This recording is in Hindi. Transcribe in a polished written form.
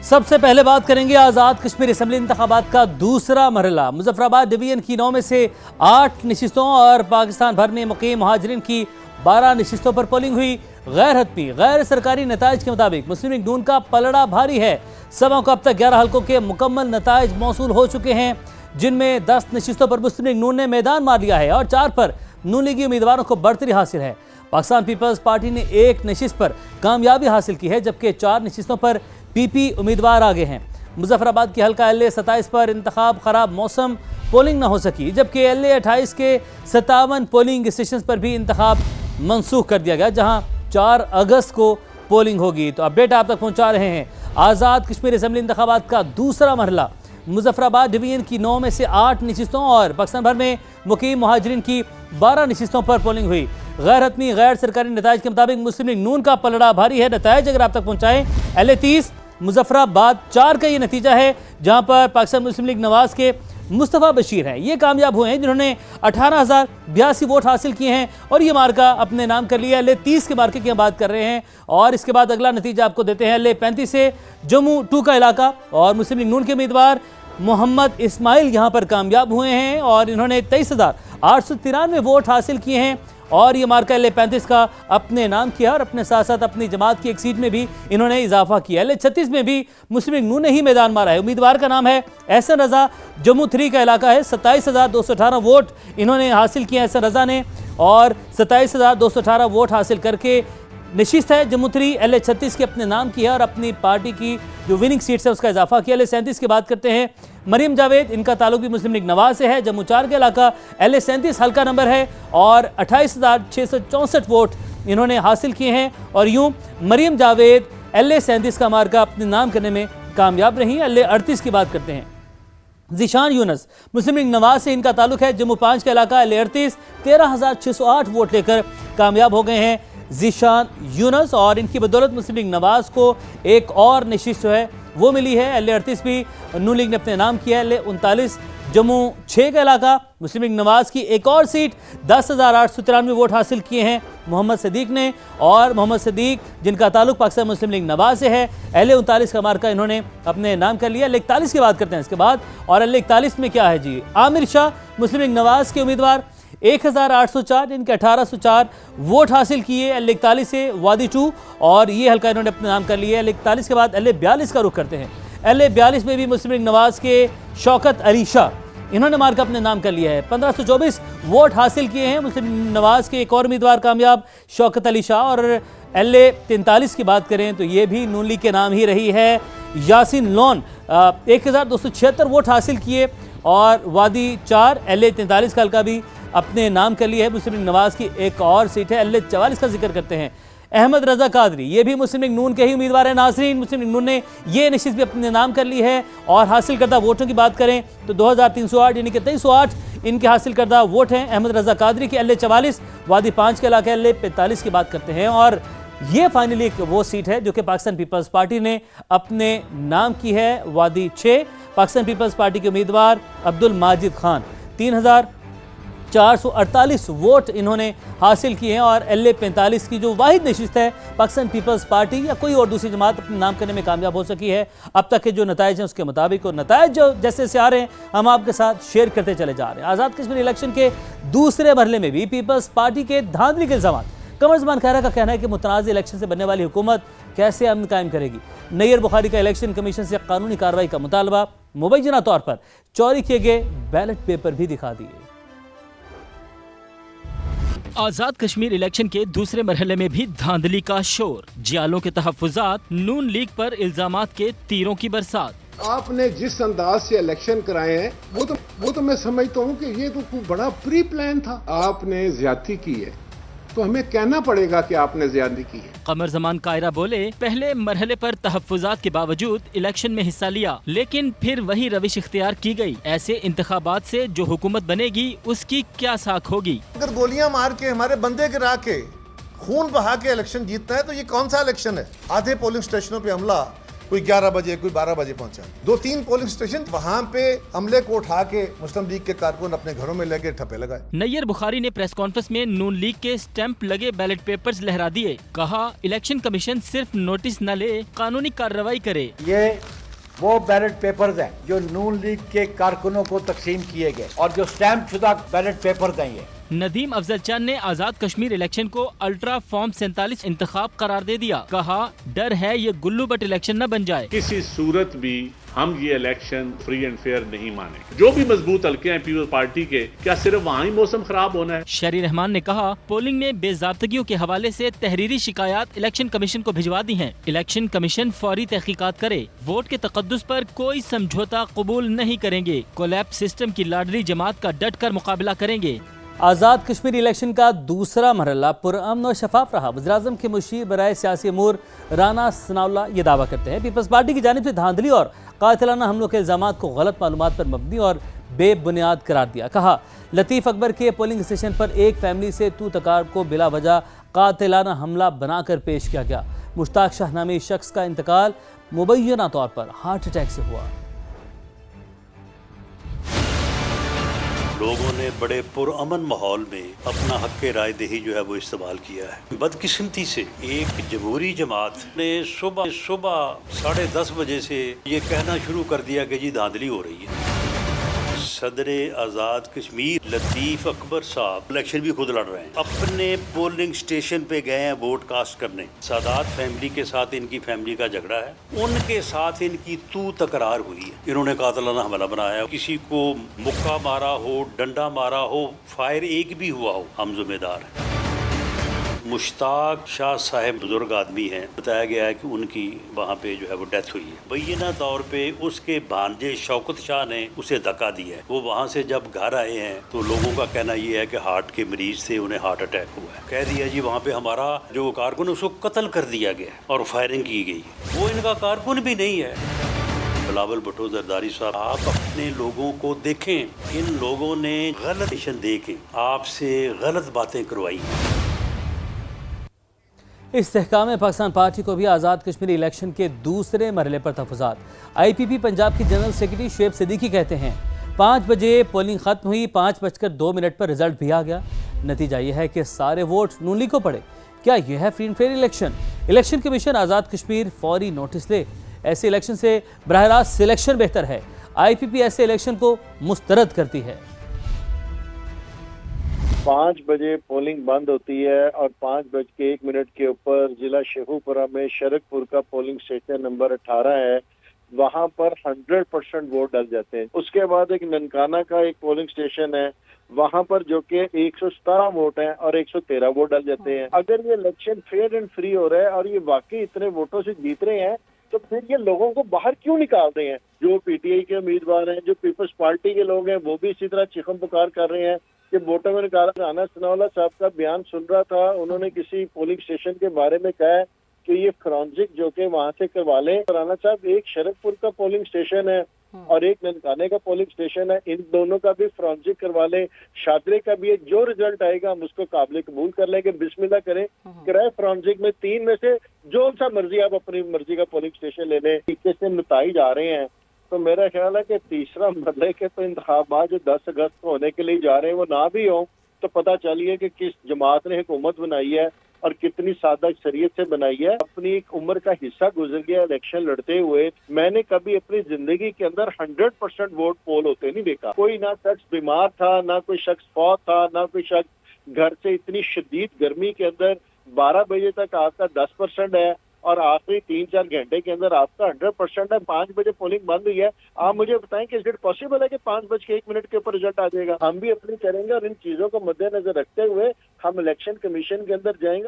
सबसे पहले बात करेंगे आज़ाद कश्मीर असम्बली इंतखाबात का दूसरा मरहला। मुजफ्फराबाद डिवीजन की 9 में से 8 नशिस्तों और पाकिस्तान भर में मुकीम मुहाजिरीन की 12 नशिस्तों पर पोलिंग हुई। गैर हतमी गैर सरकारी नताइज के मुताबिक मुस्लिम लीग नून का पलड़ा भारी है। सभा को अब तक 11 हल्कों के मुकम्मल नताइज मौसूल हो चुके हैं, जिनमें 10 नशिस्तों पर मुस्लिम लीग नून ने मैदान मार लिया है और 4 पर नून लीगी उम्मीदवारों को बढ़तरी हासिल है। पाकिस्तान पीपल्स पार्टी ने 1 नशिस्त पर कामयाबी हासिल की है, जबकि 4 नशिस्तों पर पीपी उम्मीदवार आगे हैं। मुजफ्फराबाद की हल्का LA 27 पर इंतखाब खराब मौसम पोलिंग न हो सकी, जबकि LA 28 के 57 पोलिंग स्टेशन पर भी इंतखाब मनसूख कर दिया गया, जहां 4 अगस्त को पोलिंग होगी। तो अपडेट आप तक पहुंचा रहे हैं। आज़ाद कश्मीर असम्बली इंतखाबात का दूसरा मरहला। मुजफ्फराबाद डिवीजन की 9 में से 8 नशिस्तों और पाकिस्तान भर में मुकीम मुहाजिरीन की 12 नशिस्तों पर पोलिंग हुई। गैर हतमी गैर सरकारी नताइज के मुताबिक मुस्लिम लीग नून का पलड़ा भारी है। नताइज अगर आप तक पहुंचाएं, LA 30 मुजफ्फराबाद 4 का ये नतीजा है, जहां पर पाकिस्तान मुस्लिम लीग नवाज के मुस्तफ़ा बशीर हैं, ये कामयाब हुए हैं, जिन्होंने 18,082 वोट हासिल किए हैं और ये मार्का अपने नाम कर लिया। LA 30 के मार्के की हम बात कर रहे हैं। और इसके बाद अगला नतीजा आपको देते हैं। LA 35 से जम्मू 2 का इलाका और मुस्लिम लीग नून के उम्मीदवार मोहम्मद इस्माइल यहाँ पर कामयाब हुए हैं और इन्होंने 23,893 वोट हासिल किए हैं और ये मार्का LA 35 का अपने नाम किया और अपने साथ साथ अपनी जमात की एक सीट में भी इन्होंने इजाफा किया। LA 36 में भी मुस्लिम लीग नून ने ही मैदान मारा है। उम्मीदवार का नाम है एहसन रजा, जम्मू 3 का इलाका है। 27,218 वोट इन्होंने हासिल किए एहसन रजा ने और 27,218 वोट हासिल करके नशिस्त है जम्मू 3 LA 36 के अपने नाम की है और अपनी पार्टी की जो विनिंग सीट्स है उसका इजाफा किया। LA 37 की बात करते हैं। मरियम जावेद, इनका ताल्लुक भी मुस्लिम लीग नवाज से है। जम्मू 4 का इलाका LA 37 हल्का नंबर है और 28,664 वोट इन्होंने हासिल किए हैं और यूं मरियम जावेद LA 37 का मार्का अपने नाम करने में कामयाब रही। LA 38 की बात करते हैं। ज़ीशान यूनस, मुस्लिम लीग नवाज से इनका ताल्लुक है। जम्मू 5 का इलाका LA 38 13,608 वोट लेकर कामयाब हो गए हैं ज़ीशान यूनस और इनकी बदौलत मुस्लिम लीग नवाज को एक और नशिस्त जो है वो मिली है। LA 38 भी नून लीग ने अपने नाम किया है। LA 39 जम्मू 6 का इलाका मुस्लिम लीग नवाज की एक और सीट 10,893 वोट हासिल किए हैं मोहम्मद सदीक ने और मोहम्मद सदीक जिनका ताल्लुक पाकिस्तान मुस्लिम लीग नवाज से है। LA 39 का मार्का इन्होंने अपने नाम कर लिया। LA 41 की बात करते हैं इसके बाद और LA 41 में क्या है जी, आमिर शाह मुस्लिम लीग नवाज के उम्मीदवार 1,804 इनके 1,804 वोट हासिल किए। LA 41 से वादी 2 और ये हल्का इन्होंने अपने नाम कर लिया। LA 41 के बाद LA 42 का रुख करते हैं। LA 42 में भी मुस्लिम लीग नवाज के शौकत अली शाह इन्होंने मार्का अपने नाम कर लिया है। 1,524 वोट हासिल किए हैं मुस्लिम लीग नवाज के एक और उम्मीदवार कामयाब शौकत अली शाह। और LA 43 की बात करें तो ये भी नून लीग के नाम ही रही है। यासिन लोन 1,276 वोट हासिल किए और वादी 4 LA 43 का हल्का भी अपने नाम कर लिया है। मुस्लिम लीग नवाज की एक और सीट है। LA 44 का जिक्र करते हैं। अहमद रजा कादरी, ये भी मुस्लिम लीग नून के ही उम्मीदवार हैं। नाजरीन, मुस्लिम लीग नून ने ये नशिस्त भी अपने नाम कर ली है और हासिल करदा वोटों की बात करें तो 2,308 यानी कि 2308 इनके हासिल करदा वोट हैं अहमद रजा कादरी की। LA 44 वादी 5 के इलाके LA 45 की बात करते हैं और ये फाइनली एक वो सीट है जो कि पाकिस्तान पीपल्स पार्टी ने अपने नाम की है। वादी 6 पाकिस्तान पीपल्स पार्टी के उम्मीदवार अब्दुल माजिद खान 3,448 वोट इन्होंने हासिल किए हैं और LA 45 की जो वाहिद नशिस्त है पाकिस्तान पीपल्स पार्टी या कोई और दूसरी जमात अपने नाम करने में कामयाब हो सकी है। अब तक के जो नताइज हैं उसके मुताबिक और नताइज जो जैसे से आ रहे हैं हम आपके साथ शेयर करते चले जा रहे हैं। आज़ाद कश्मीर इलेक्शन के दूसरे मरहले में भी पीपल्स पार्टी के धांधली के इल्ज़ाम। कमर ज़मान खैरा का कहना है कि मुतनाज़ इलेक्शन से बनने वाली हुकूमत कैसे अमन कायम करेगी। नैयर बुखारी का इलेक्शन कमीशन से कानूनी कार्रवाई का मुतालबा। मुबैना तौर पर चोरी किए गए बैलेट पेपर भी दिखा दिए। आज़ाद कश्मीर इलेक्शन के दूसरे मरहले में भी धांधली का शोर, जियालों के तहफ़्फ़ुज़ात, नून लीग पर इल्जामात के तीरों की बरसात। आपने जिस अंदाज से इलेक्शन कराए हैं वो तो मैं समझता हूँ कि ये तो बड़ा प्री प्लान था। आपने ज्यादती की है तो हमें कहना पड़ेगा कि आपने ज्यादती की है। कमर ज़मान कायरा बोले, पहले मरहले पर तहफ़्फ़ुज़ात के बावजूद इलेक्शन में हिस्सा लिया, लेकिन फिर वही रविश इख्तियार की गई। ऐसे इंतखाबात से जो हुकूमत बनेगी उसकी क्या साख होगी। अगर गोलियां मार के हमारे बंदे गिरा के खून बहा के इलेक्शन जीतना है तो ये कौन सा इलेक्शन है। आधे पोलिंग स्टेशनों पे हमला, कोई 11 बजे कोई 12 बजे पहुंचा। 2-3 पोलिंग स्टेशन वहां पे अमले को उठा के मुस्लिम लीग के कारकुन अपने घरों में लेके ठप्पे लगाए। नैयर बुखारी ने प्रेस कॉन्फ्रेंस में नून लीग के स्टैंप लगे बैलेट पेपर्स लहरा दिए। कहा इलेक्शन कमीशन सिर्फ नोटिस न ले, कानूनी कार्रवाई करे। ये वो बैलेट पेपर्स हैं जो नून लीग के कारकुनों को तकसीम किए गए और जो स्टैम्प शुदा बैलेट पेपर्स हैं ये। नदीम अफजल चंद ने आजाद कश्मीर इलेक्शन को अल्ट्रा फॉर्म 47 इंतखाब करार दे दिया। कहा डर है ये गुल्लू बट इलेक्शन न बन जाए। किसी सूरत भी हम ये इलेक्शन फ्री एंड फेयर नहीं मानेंगे। जो भी मजबूत हल्के हैं पीपल्स पार्टी के, क्या सिर्फ वहाँ ही मौसम खराब होना है? शरी रहमान ने कहा पोलिंग में बेजाब्तगियों के हवाले से तहरीरी शिकायत इलेक्शन कमीशन को भिजवा दी हैं। इलेक्शन कमीशन फौरी तहकीकात करे। वोट के तकद्दुस पर कोई समझौता कबूल नहीं करेंगे। कोलैप्स सिस्टम की लाडली जमात का डट कर मुकाबला करेंगे। आज़ाद कश्मीर इलेक्शन का दूसरा मरहला पुरअमन और शफाफ रहा। वज़ीर-ए-आज़म के मुशीर बराए सियासी अमूर राना सनाउल्लाह ये दावा करते हैं पीपल्स पार्टी की जानिब से धांधली और कातिलाना हमलों के इल्ज़ामात को गलत मालूमात पर मबनी और बेबुनियाद करार दिया। कहा लतीफ़ अकबर के पोलिंग स्टेशन पर एक फैमिली से तू तकार को बिला वजह कातिलाना हमला बनाकर पेश किया गया। मुश्ताक शाह नामी शख्स का इंतकाल मुबैना तौर पर हार्ट अटैक से हुआ। लोगों ने बड़े पुरअमन माहौल में अपना हक राय दही जो है वो इस्तेमाल किया है। बदकिस्मती से एक जमहूरी जमात ने सुबह 10:30 बजे से ये कहना शुरू कर दिया कि जी धांधली हो रही है। सदर आज़ाद कश्मीर लतीफ़ अकबर साहब इलेक्शन भी खुद लड़ रहे हैं। अपने पोलिंग स्टेशन पे गए हैं वोट कास्ट करने। सादात फैमिली के साथ इनकी फैमिली का झगड़ा है, उनके साथ इनकी तू तकरार हुई है। इन्होंने कातिलाना हमला बनाया, किसी को मुक्का मारा हो, डंडा मारा हो, फायर एक भी हुआ हो, हम जिम्मेदार हैं। मुश्ताक शाह साहब बुजुर्ग आदमी हैं, बताया गया है कि उनकी वहाँ पे जो है वो डेथ हुई है। बैना तौर पे उसके भांजे शौकत शाह ने उसे धक्का दिया है। वो वहाँ से जब घर आए हैं तो लोगों का कहना ये है कि हार्ट के मरीज थे, उन्हें हार्ट अटैक हुआ है। कह दिया जी वहाँ पे हमारा जो कारकुन उसको कत्ल कर दिया गया और फायरिंग की गई। वो इनका कारकुन भी नहीं है। बिलावल भुट्टो जरदारी साहब, आप अपने लोगों को देखें, इन लोगों ने गलत मिशन दे के आपसे गलत बातें करवाई। इस्तेहकाम पाकिस्तान पार्टी को भी आज़ाद कश्मीर इलेक्शन के दूसरे मरहले पर तहफ़्फ़ुज़ात। IPP पंजाब के जनरल सेक्रेटरी शुएब सिद्दीकी कहते हैं 5 बजे पोलिंग खत्म हुई, 5:02 पर रिजल्ट भी आ गया। नतीजा यह है कि सारे वोट नून लीग को पड़े। क्या यह है free and fair election? Election commission Azad Kashmir फौरी नोटिस ले। ऐसे इलेक्शन से बराह रास्त सिलेक्शन बेहतर है। IPP ऐसे इलेक्शन को मुस्तरद करती है। 5 बजे पोलिंग बंद होती है और 5:01 के ऊपर जिला शेखुपुरा में शरकपुर का पोलिंग स्टेशन नंबर 18 है, वहां पर 100% वोट डल जाते हैं। उसके बाद एक ननकाना का एक पोलिंग स्टेशन है, वहां पर जो कि 117 वोट हैं और 113 वोट डल जाते हैं। अगर ये इलेक्शन फेयर एंड फ्री हो रहा है और ये वाकई इतने वोटों से जीत रहे हैं तो फिर ये लोगों को बाहर क्यों निकाल रहे हैं? जो PTI के उम्मीदवार हैं, जो पीपल्स पार्टी के लोग हैं, वो भी इसी तरह चीखम पुकार कर रहे हैं कि वोटों में निकाला। राना सनाउल्लाह साहब का बयान सुन रहा था, उन्होंने किसी पोलिंग स्टेशन के बारे में कहा है कि ये फोरेंसिक जो कि वहां से करवा लें। राना साहब, एक शरकपुर का पोलिंग स्टेशन है और एक ननकाने का पोलिंग स्टेशन है, इन दोनों का भी फोरेंसिक करवा लें। शादरे का भी जो रिजल्ट आएगा हम उसको काबिल कबूल कर लेंगे, बिस्मिल्लाह करें, कराए फोरेंसिक में 3 में से जो सा मर्जी आप अपनी मर्जी का पोलिंग स्टेशन ले लें। तरीके से नताइज आ रहे हैं तो मेरा ख्याल है कि तीसरा मरहले के तो इंतखाबात जो 10 अगस्त को होने के लिए जा रहे हैं वो ना भी हो तो पता चलिए कि किस जमात ने हुकूमत बनाई है और कितनी सादा शरीयत से बनाई है। अपनी एक उम्र का हिस्सा गुजर गया इलेक्शन लड़ते हुए। मैंने कभी अपनी जिंदगी के अंदर 100% वोट पोल होते नहीं देखा। कोई ना शख्स बीमार था, ना कोई शख्स फौत था, ना कोई शख्स घर से इतनी शदीद गर्मी के अंदर 12 बजे तक आपका 10% है और आखिरी 3-4 घंटे के अंदर आपका 100% है। 5 बजे पोलिंग बंद हुई है। आप मुझे बताएं कि इट पॉसिबल है कि 5:01 के ऊपर रिजल्ट आ जाएगा? हम भी अपनी करेंगे और इन चीजों को मद्देनजर रखते हुए हम इलेक्शन कमीशन के अंदर जाएंगे।